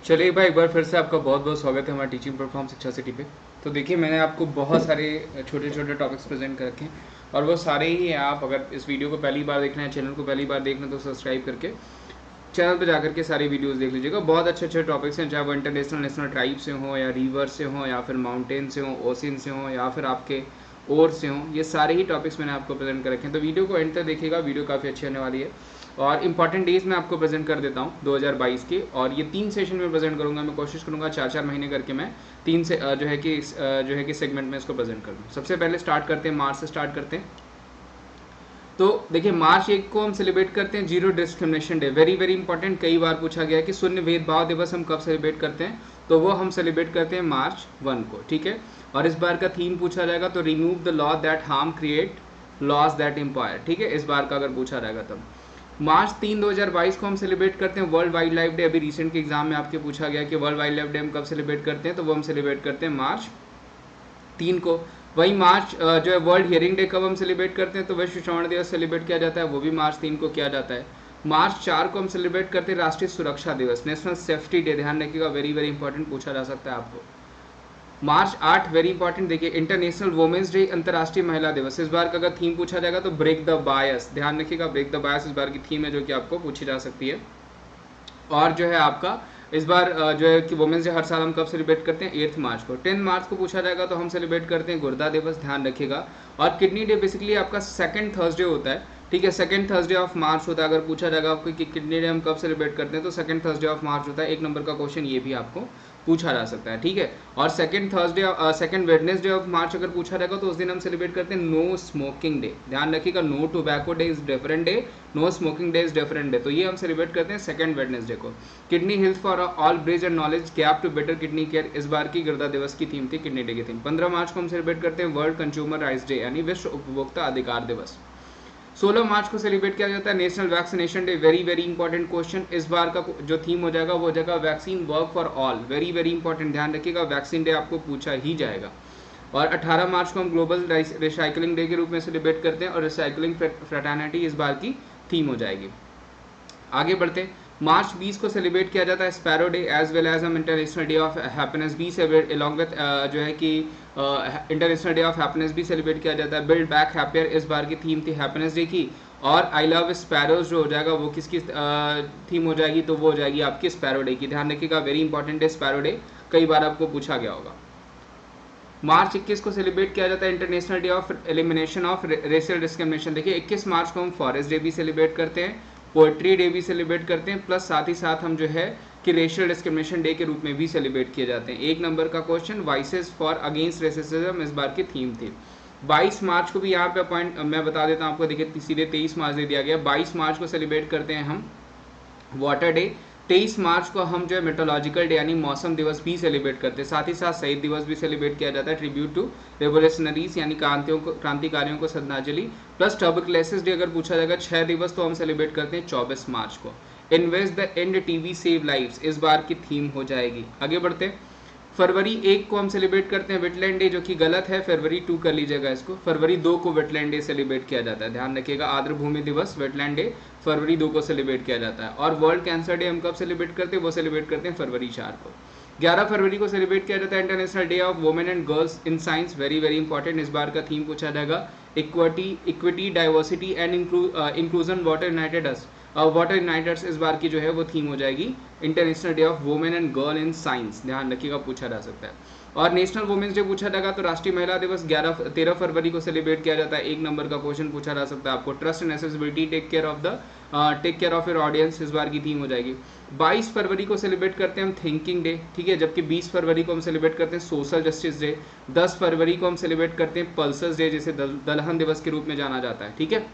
चलिए भाई, एक बार फिर से आपका बहुत बहुत स्वागत है हमारे टीचिंग प्लेटफॉर्म शिक्षा सिटी पे। तो देखिए, मैंने आपको बहुत सारे छोटे छोटे टॉपिक्स प्रेजेंट कर रखे हैं और वो सारे ही हैं। आप अगर इस वीडियो को पहली बार देखना है, चैनल को पहली बार देखना है, तो सब्सक्राइब करके चैनल पे जाकर के सारी वीडियोस देख लीजिएगा। बहुत अच्छे अच्छे टॉपिक्स हैं, चाहे वो इंटरनेशनल नेशनल ट्राइब से हो या रिवर से हो या फिर माउंटेन से हो, ओशियन से हो या फिर आपके और से हो। ये सारे ही टॉपिक्स मैंने आपको प्रेजेंट कर रखे हैं, तो वीडियो को एंड तक देखिएगा। वीडियो काफ़ी अच्छी होने वाली है और इंपॉर्टेंट डेज मैं आपको प्रेजेंट कर देता हूँ 2022 के, और ये 3 सेशन में प्रेजेंट करूँगा। मैं कोशिश करूँगा 4-4 महीने करके मैं 3 से जो है कि सेगमेंट में इसको प्रेजेंट कर दूँ। सबसे पहले स्टार्ट करते हैं, मार्च से स्टार्ट करते हैं। तो देखिए, मार्च 1 को हम सेलिब्रेट करते हैं zero discrimination day. Very very important, कई बार पूछा गया है कि शून्य भेदभाव दिवस हम कब सेलिब्रेट करते हैं, तो वो हम सेलिब्रेट करते हैं मार्च 1 को, ठीक है। और इस बार का थीम पूछा जाएगा तो remove the law that harm, create laws that empire, ठीक है, इस बार का अगर पूछा रहेगा तब। मार्च 3 2022 को हम सेलिब्रेट करते हैं वर्ल्ड वाइल्ड लाइफ डे। अभी रिसेंट के एग्जाम में आपके पूछा गया कि वर्ल्ड वाइल्ड लाइफ डे हम कब सेलिब्रेट करते हैं, तो वो हम सेलिब्रेट करते हैं मार्च 3 को। वही मार्च जो है वर्ल्ड हियरिंग डे कब हम सेलिब्रेट करते हैं, तो विश्व श्रवण दिवस सेलिब्रेट किया जाता है, वो भी मार्च 3 को किया जाता है। मार्च 4 को हम सेलिब्रेट करते हैं राष्ट्रीय सुरक्षा दिवस, नेशनल सेफ्टी डे। ध्यान रखिएगा, वेरी वेरी इंपॉर्टेंट, पूछा जा सकता है आपको। मार्च 8 वेरी इंपॉर्टेंट, देखिए इंटरनेशनल वुमेन्स डे, अंतर्राष्ट्रीय महिला दिवस। इस बार का अगर थीम पूछा जाएगा तो ब्रेक द बायस। ध्यान रखिएगा, ब्रेक द बायस इस बार की थीम है जो कि आपको पूछी जा सकती है। और जो है आपका इस बार जो है कि वुमेन्स डे हर साल हम कब सेलिब्रेट करते हैं, 8 मार्च को। 10 मार्च को पूछा जाएगा तो हम सेलिब्रेट करते हैं गुर्दा दिवस, ध्यान रखिएगा। और किडनी डे बेसिकली आपका सेकंड थर्सडे होता है, ठीक है, सेकंड थर्सडे ऑफ मार्च होता है। अगर पूछा जाएगा आपको कि किडनी डे हम कब सेलिब्रेट करते हैं, तो सेकंड थर्सडे ऑफ मार्च होता है। 1 नंबर का क्वेश्चन ये भी आपको पूछा जा सकता है, ठीक है। और सेकंड वेडनेसडे ऑफ मार्च अगर पूछा रहेगा तो उस दिन हम सेलिब्रेट करते हैं नो स्मोकिंग डे। ध्यान रखिएगा, no tobacco day is different day, no smoking day is different day. तो ये हम सेलिब्रेट करते हैं सेकंड वेडनेसडे को। Kidney health for all bridge and knowledge gap to better kidney care, इस बार की गुर्दा दिवस की थीम थी, किडनी डे की थीम। 15 मार्च को हम सेलिब्रेट करते हैं वर्ल्ड कंज्यूमर राइट्स डे, यानी विश्व उपभोक्ता अधिकार दिवस। 16 मार्च को सेलिब्रेट किया जाता है national vaccination day. Very very important question, इस बार का जो थीम हो जाएगा वो हो जाएगा vaccine work for all. Very very important, ध्यान रखिएगा, वैक्सीन डे आपको पूछा ही जाएगा। और 18 मार्च को हम ग्लोबल रिसाइकलिंग डे के रूप में सेलिब्रेट करते हैं और रिसाइकलिंग फ्रेटर्निटी इस बार की थीम हो जाएगी। आगे बढ़ते हैं, मार्च 20 को सेलिब्रेट किया जाता है sparrow day, as well as हम इंटरनेशनल डे ऑफ हैप्पीनेस भी सेलिब्रेट अलॉन्ग विद जो है कि इंटरनेशनल डे ऑफ हैप्पीनेस भी सेलिब्रेट किया जाता है। बिल्ड बैक हैप्पियर इस बार की थीम थी हैप्पीनेस डे की। और आई लव स्पैरोज जो हो जाएगा वो किसकी थीम हो जाएगी, तो वो हो जाएगी आपकी स्पैरो डे की। ध्यान रखिएगा, वेरी इंपॉर्टेंट है स्पैरो डे, कई बार आपको पूछा गया होगा। मार्च 21 को सेलिब्रेट किया जाता है International day of elimination of racial discrimination. देखिए 21 मार्च को हम फॉरेस्ट डे भी सेलिब्रेट करते हैं, पोएट्री डे भी सेलिब्रेट करते हैं, प्लस साथ ही साथ हम जो है कि रेशियल डिस्क्रिमिनेशन डे के रूप में भी सेलिब्रेट किए जाते हैं। 1 नंबर का question, voices for against racism इस बार की थीम थी। 22 मार्च को भी यहाँ पे पॉइंट मैं बता देता हूँ आपको, देखिए सीधे 23 मार्च दे दिया गया। 22 मार्च को सेलिब्रेट करते हैं हम वाटर डे। 23 मार्च को हम जो है मेट्रोलॉजिकल डे यानी मौसम दिवस भी सेलिब्रेट करते हैं। साथ ही साथ शहीद दिवस भी सेलिब्रेट किया जाता है, ट्रिब्यूट टू रेवोल्यूशनरीज यानी क्रांतिकारियों को श्रद्धांजलि। प्लस ट्यूबरकुलोसिस डे अगर पूछा जाएगा 6 दिवस, तो हम सेलिब्रेट करते हैं 24 मार्च को। Invest the end TV save lives इस बार की थीम हो जाएगी। आगे बढ़ते हैं, फरवरी 1 को हम सेलिब्रेट करते हैं वेटलैंड डे, जो कि गलत है, फरवरी 2 कर लीजिएगा इसको। फरवरी 2 को वेटलैंड डे सेलिब्रेट किया जाता है, ध्यान रखिएगा, आर्द्र भूमि दिवस वेटलैंड डे फरवरी 2 को सेलिब्रेट किया जाता है। और वर्ल्ड कैंसर डे हम कब सेलिब्रेट करते हैं, वो सेलिब्रेट करते हैं फरवरी 4 को। 11 फरवरी को सेलिब्रेट किया जाता है International day of Women and Girls in Science. Very very important, इस बार का थीम पूछा जाएगा equity diversity and inclusion water united us. Water यूनाइटेड्स इस बार की जो है वो थीम हो जाएगी International day of Women and Girl in Science, ध्यान रखिएगा, पूछा जा सकता है। और नेशनल वुमेन्स डे पूछा जाएगा तो राष्ट्रीय महिला दिवस 13 फरवरी को सेलिब्रेट किया जाता है। 1 नंबर का क्वेश्चन पूछा जा सकता है आपको, trust and accessibility take care of your audience इस बार की थीम हो जाएगी। 22 फरवरी को सेलिब्रेट करते हैं हम थिंकिंग डे, ठीक है, जबकि 20 फरवरी को हम सेलिब्रेट करते हैं सोशल जस्टिस डे। 10 फरवरी को हम सेलिब्रेट करते हैं पल्सर्स डे, जिसे दलहन दिवस के रूप में जाना जाता है, ठीक है।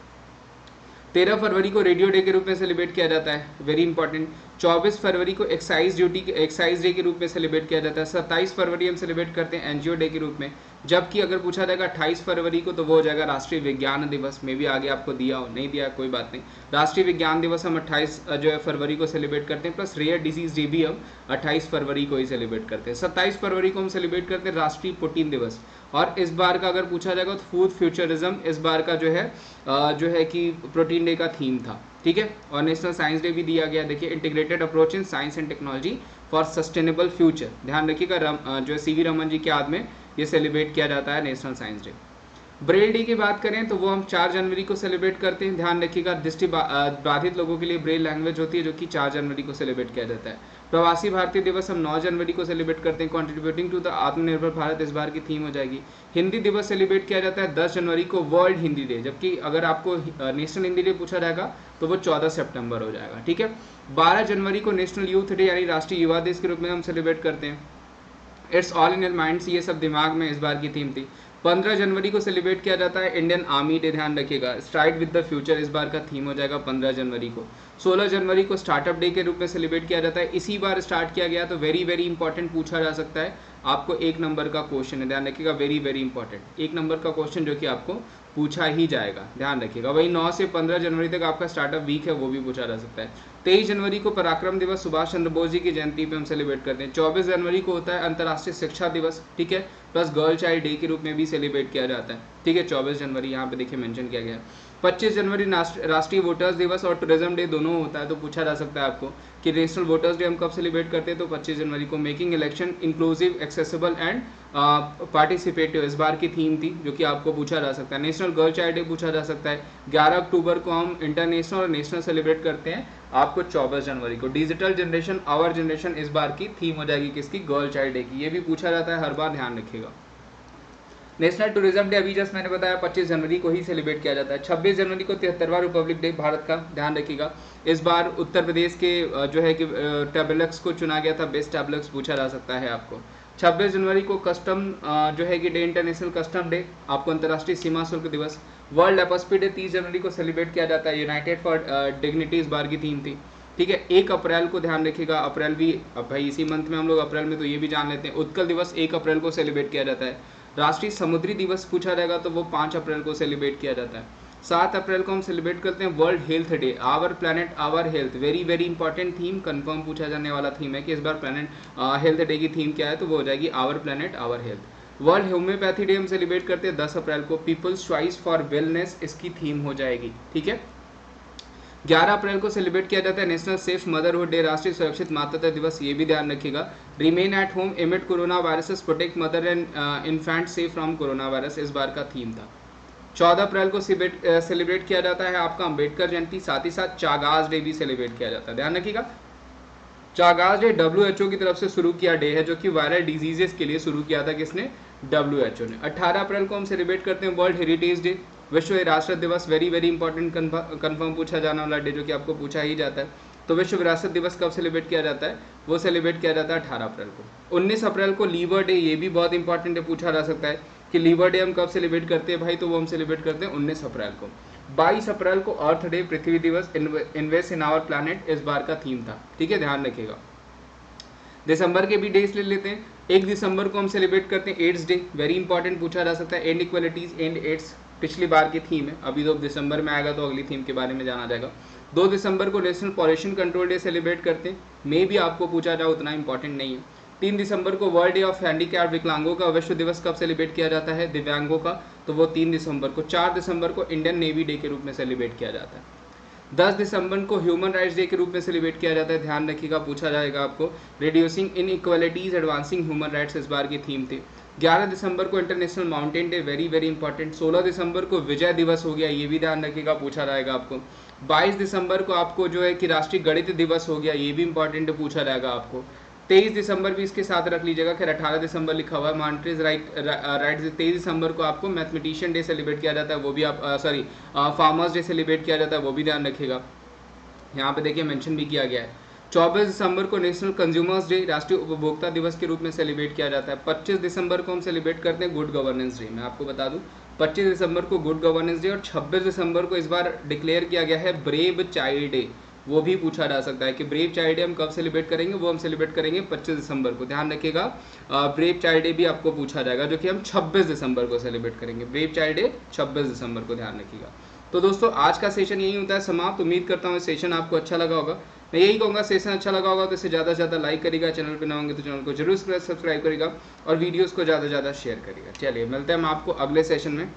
13 फरवरी को रेडियो डे के रूप में सेलिब्रेट किया जाता है, वेरी इंपॉर्टेंट। 24 फरवरी को एक्साइज डे के रूप में सेलिब्रेट किया जाता है। 27 फरवरी हम सेलिब्रेट करते हैं एनजीओ डे के रूप में, जबकि अगर पूछा जाएगा 28 फरवरी को तो वो हो जाएगा राष्ट्रीय विज्ञान दिवस। में भी आगे आपको दिया हो, नहीं दिया कोई बात नहीं। राष्ट्रीय विज्ञान दिवस हम 28 जो है फरवरी को सेलिब्रेट करते हैं, प्लस रेयर डिजीज डे भी हम 28 फरवरी को ही सेलिब्रेट करते हैं। 27 फरवरी को हम सेलिब्रेट करते हैं राष्ट्रीय प्रोटीन दिवस। और इस बार का अगर पूछा जाएगा तो फूड फ्यूचरिज्म इस बार का जो है कि प्रोटीन डे का थीम था। ठीक है। और नेशनल साइंस डे भी दिया गया, देखिए integrated approach in science and technology for sustainable future, ध्यान रखिएगा जो सीवी रमन जी के याद में ये सेलिब्रेट किया जाता है national science day. Braille day की बात करें तो वो हम 4 जनवरी को सेलिब्रेट करते हैं, ध्यान रखिएगा दृष्टि बाधित लोगों के लिए ब्रेल लैंग्वेज होती है जो कि 4 जनवरी को सेलिब्रेट किया जाता है। प्रवासी भारतीय दिवस हम 9 जनवरी को सेलिब्रेट करते हैं, कंट्रीब्यूटिंग टू द आत्मनिर्भर भारत इस बार की थीम हो जाएगी। हिंदी दिवस सेलिब्रेट किया जाता है 10 जनवरी को, वर्ल्ड हिंदी डे, जबकि अगर आपको नेशनल हिंदी डे पूछा जाएगा तो वो 14 सितंबर हो जाएगा, ठीक है। 12 जनवरी को नेशनल यूथ डे यानी राष्ट्रीय युवा दिवस के रूप में हम सेलिब्रेट करते हैं। It's all in your minds, ये सब दिमाग में इस बार की थीम थी। 15 जनवरी को सेलिब्रेट किया जाता है इंडियन आर्मी डे, ध्यान रखिएगा, स्ट्राइड विद द फ्यूचर इस बार का थीम हो जाएगा 15 जनवरी को। 16 जनवरी को स्टार्टअप डे के रूप में सेलिब्रेट किया जाता है, इसी बार स्टार्ट किया गया, तो वेरी वेरी इंपॉर्टेंट पूछा जा सकता है आपको, 1 नंबर का क्वेश्चन है, ध्यान रखिएगा, वेरी वेरी इंपॉर्टेंट 1 नंबर का क्वेश्चन जो कि आपको पूछा ही जाएगा, ध्यान रखिएगा। वही 9 से 15 जनवरी तक आपका स्टार्टअप वीक है, वो भी पूछा जा सकता है। 23 जनवरी को पराक्रम दिवस सुभाष चंद्र बोस जी की जयंती पे हम सेलिब्रेट करते हैं। 24 जनवरी को होता है अंतर्राष्ट्रीय शिक्षा दिवस, ठीक है, प्लस गर्ल चाइल्ड डे के रूप में भी सेलिब्रेट किया जाता है, ठीक है। 24 जनवरी यहाँ पे देखिए मेंशन किया गया है। 25 जनवरी राष्ट्रीय वोटर्स दिवस और टूरिज्म डे दोनों होता है, तो पूछा जा सकता है आपको कि नेशनल वोटर्स डे हम कब सेलिब्रेट करते हैं, तो 25 जनवरी को। Making election inclusive, accessible and participative इस बार की थीम थी, जो कि आपको पूछा जा सकता है। नेशनल गर्ल चाइल्ड डे पूछा जा सकता है। 11 अक्टूबर को हम इंटरनेशनल और नेशनल सेलिब्रेट करते हैं आपको 24 जनवरी को। डिजिटल जनरेशन आवर जनरेशन इस बार की थीम हो जाएगी किसकी, गर्ल चाइल्ड डे की, ये भी पूछा जाता है हर बार, ध्यान रखिएगा। नेशनल टूरिज्म डे अभी जस्ट मैंने बताया 25 जनवरी को ही सेलिब्रेट किया जाता है। 26 जनवरी को 73वां रिपब्लिक डे भारत का, ध्यान रखिएगा। इस बार उत्तर प्रदेश के जो है कि टैबलेक्स को चुना गया था, बेस्ट टैबलेक्स पूछा जा सकता है आपको। 26 जनवरी को कस्टम जो है कि डे, इंटरनेशनल कस्टम डे, आपको अंतर्राष्ट्रीय सीमा शुल्क दिवस। वर्ल्ड लेपर्सपी डे 30 जनवरी को सेलिब्रेट किया जाता है, यूनाइटेड फॉर डिग्निटी इस बार की थीम थी, ठीक है। 1 अप्रैल को ध्यान रखिएगा, अप्रैल भी अब भाई इसी मंथ में हम लोग अप्रैल में, तो ये भी जान लेते हैं, उत्कल दिवस 1 अप्रैल को सेलिब्रेट किया जाता है। राष्ट्रीय समुद्री दिवस पूछा जाएगा तो वो 5 अप्रैल को सेलिब्रेट किया जाता है। 7 अप्रैल को हम सेलिब्रेट करते हैं world health day, our planet our health, very very important theme, confirm पूछा जाने वाला थीम है कि इस बार प्लैनेट हेल्थ डे की थीम क्या है, तो वो हो जाएगी our planet our health. World homeopathy day हम सेलिब्रेट करते हैं 10 अप्रैल को, पीपल्स चॉइस फॉर वेलनेस इसकी थीम हो जाएगी, ठीक है। 11 अप्रैल को सेलिब्रेट किया जाता है नेशनल सेफ मदरहुड डे, राष्ट्रीय सुरक्षित मातृत्व दिवस, ये भी ध्यान रखिएगा। Remain at home एमिड corona viruses, protect mother and infant safe from corona virus इस बार का थीम था। 14 अप्रैल को सेलिब्रेट किया जाता है आपका अम्बेडकर जयंती, साथ ही साथ चागाज डे भी सेलिब्रेट किया जाता है, ध्यान रखिएगा। चागाज डे WHO की तरफ से शुरू किया डे है, जो कि वायरल डिजीजेस के लिए शुरू किया था, किसने, WHO ने। 18 अप्रैल को हम सेलिब्रेट करते हैं वर्ल्ड हेरिटेज डे, विश्व विरासत दिवस, वेरी वेरी इंपॉर्टेंट कंफर्म पूछा जाने वाला डे, जो कि आपको पूछा ही जाता है। तो विश्व विरासत दिवस कब सेलिब्रेट किया जाता है, वो सेलिब्रेट किया जाता है 18 अप्रैल को। 19 अप्रैल को लीवर डे, ये भी बहुत इंपॉर्टेंट है, पूछा जा सकता है कि लीवर डे हम कब सेलिब्रेट करते हैं भाई, तो वो हम सेलिब्रेट करते हैं 19 अप्रैल को। 22 अप्रैल को अर्थ डे, पृथ्वी दिवस, इन्वेस्ट इन आवर प्लैनेट इस बार का थीम था, ठीक है, ध्यान रखिएगा। दिसंबर के भी डेज ले लेते हैं। 1 दिसंबर को हम सेलिब्रेट करते हैं एड्स डे, वेरी इंपॉर्टेंट पूछा जा सकता है, एंड इक्वलिटीज एंड एड्स पिछली बार की थीम है, अभी तो दिसंबर में आएगा तो अगली थीम के बारे में जाना जाएगा। 2 दिसंबर को national pollution control day celebrate करते हैं, मे भी आपको पूछा जाए उतना इंपॉर्टेंट नहीं है। 3 दिसंबर को वर्ल्ड डे ऑफ हैंडीकैप, विकलांगों का विश्व दिवस कब सेलिब्रेट किया जाता है, दिव्यांगों का, तो वो 3 दिसंबर को। 4 दिसंबर को इंडियन नेवी डे के रूप में सेलिब्रेट किया जाता है। 10 दिसंबर को ह्यूमन राइट्स डे के रूप में सेलिब्रेट किया जाता है, ध्यान रखिएगा, पूछा जाएगा आपको। Reducing inequalities, advancing human rights इस बार की थीम थी। 11 दिसंबर को international mountain day, very very important. 16 दिसंबर को विजय दिवस हो गया, ये भी ध्यान रखिएगा, पूछा जाएगा आपको। 22 दिसंबर को आपको जो है कि राष्ट्रीय गणित दिवस हो गया, ये भी इंपॉर्टेंट पूछा जाएगा आपको। 23 दिसंबर भी इसके साथ रख लीजिएगा, खैर 18 दिसंबर लिखा हुआ है, मॉनिटरीज राइट्स। 23 दिसंबर को आपको मैथमेटिशियन डे सेलिब्रेट किया जाता है, वो भी आप फार्मर्स डे सेलिब्रेट किया जाता है, वो भी ध्यान रखिएगा, यहाँ पे देखिए मेंशन भी किया गया है। 24 दिसंबर को नेशनल कंज्यूमर्स डे, राष्ट्रीय उपभोक्ता दिवस के रूप में सेलिब्रेट किया जाता है। 25 दिसंबर को हम सेलिब्रेट करते हैं गुड गवर्नेंस डे, मैं आपको बता दूं 25 दिसंबर को गुड गवर्नेंस डे, और 26 दिसंबर को इस बार डिक्लेयर किया गया है ब्रेव चाइल्ड डे, वो भी पूछा जा सकता है कि ब्रेव चाइल्ड डे हम कब सेलिब्रेट करेंगे, वो हम सेलिब्रेट करेंगे 25 दिसंबर को, ध्यान रखिएगा। ब्रेव चाइल्ड डे भी आपको पूछा जाएगा, जो कि हम 26 दिसंबर को सेलिब्रेट करेंगे, ब्रेव चाइल्ड डे 26 दिसंबर को, ध्यान रखिएगा। तो दोस्तों आज का सेशन यही होता है समाप्त, उम्मीद करता हूँ सेशन आपको अच्छा लगा होगा। मैं यही कहूँगा सेशन अच्छा लगा होगा तो इसे ज़्यादा से ज़्यादा लाइक करिएगा, चैनल पे नए होंगे तो चैनल को जरूर सब्सक्राइब करिएगा और वीडियोस को ज़्यादा से ज़्यादा शेयर करिएगा। चलिए मिलते हैं हम आपको अगले सेशन में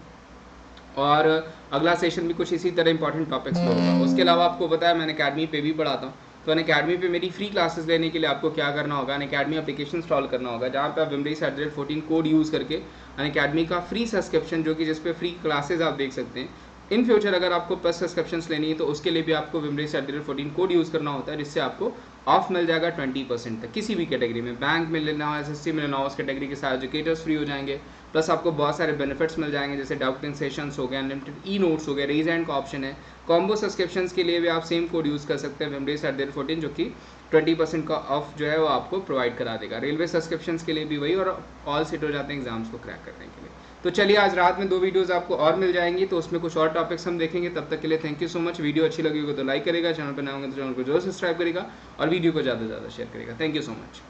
और अगला सेशन भी कुछ इसी तरह इंपॉर्टेंट टॉपिक्स पे होगा। उसके अलावा आपको पता है मैं अकेडमी पे भी पढ़ाता हूँ, तो अकेडमी पे मेरी फ्री क्लासेस लेने के लिए आपको क्या करना होगा, अकेडमी एप्लीकेशन इंस्टॉल करना होगा, जहाँ पे आप wimrace@14 कोड यूज़ करके अकेडमी का फ्री सब्सक्रिप्शन, जो कि जिस पे फ्री क्लासेस आप देख सकते हैं। इन फ्यूचर अगर आपको प्लस सब्सक्रिप्शन लेनी है तो उसके लिए भी आपको wimrace@14 कोड यूज़ करना होता है, जिससे आपको ऑफ मिल जाएगा 20% तक किसी भी कैटेगरी में। बैंक में लेना हो, SSC में लेना हो, उस कैटेगरी के सारे एजुकेटर्स फ्री हो जाएंगे, प्लस आपको बहुत सारे बेनिफिट्स मिल जाएंगे, जैसे डाउटिंग सेशंस हो गए, अनलिमिटेड ई नोट्स हो गए, रेज एंड का ऑप्शन है। कॉम्बो सब्सक्रिप्शंस के लिए भी आप सेम कोड यूज़ कर सकते हैं wimrace@14, जो कि 20% का ऑफ जो है वो आपको प्रोवाइड करा देगा। रेलवे सब्सक्रिप्शंस के लिए भी वही, और ऑल सेट हो जाते हैं एग्जाम्स को क्रैक करने के लिए। तो चलिए आज रात में 2 वीडियोस आपको और मिल जाएंगी, तो उसमें कुछ और टॉपिक्स हम देखेंगे। तब तक के लिए thank you so much. Video अच्छी लगी होगी तो लाइक करेगा, चैनल पर नए होंगे तो चैनल को जरूर सब्सक्राइब करेगा और वीडियो को ज़्यादा से ज़्यादा शेयर करेगा। Thank you so much.